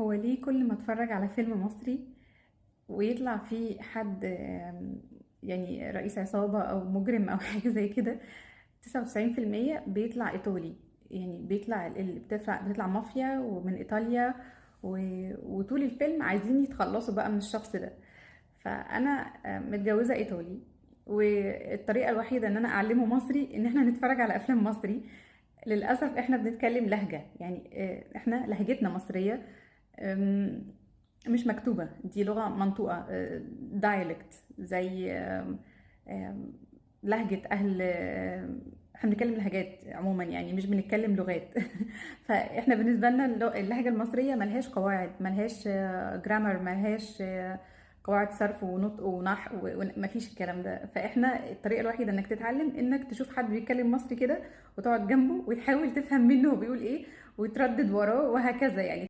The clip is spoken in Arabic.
هو ليه كل ما اتفرج على فيلم مصري ويطلع فيه حد يعني رئيس عصابة او مجرم او حاجة زي كده، 99% بيطلع ايطالي. يعني بيطلع اللي بتطلع مافيا ومن ايطاليا، وطول الفيلم عايزين يتخلصوا بقى من الشخص ده. فانا متجوزة ايطالي، والطريقة الوحيدة ان انا اعلمه مصري ان احنا نتفرج على افلام مصري. للأسف احنا بنتكلم لهجة، يعني احنا لهجتنا مصرية، أم، مش مكتوبة، دي لغة منطوقة، دايلكت زي لهجة أهل، احنا بنتكلم لهجات عموما، يعني مش بنتكلم لغات. فاحنا بالنسبة لنا اللهجة المصرية ملهاش قواعد، ملهاش جرامر، ملهاش قواعد صرف ونطق ونحو، ومفيش الكلام ده. فاحنا الطريقة الوحيدة انك تتعلم انك تشوف حد بيتكلم مصري كده، وتقعد جنبه وتحاول تفهم منه هو بيقول ايه، وتردد وراه، وهكذا يعني.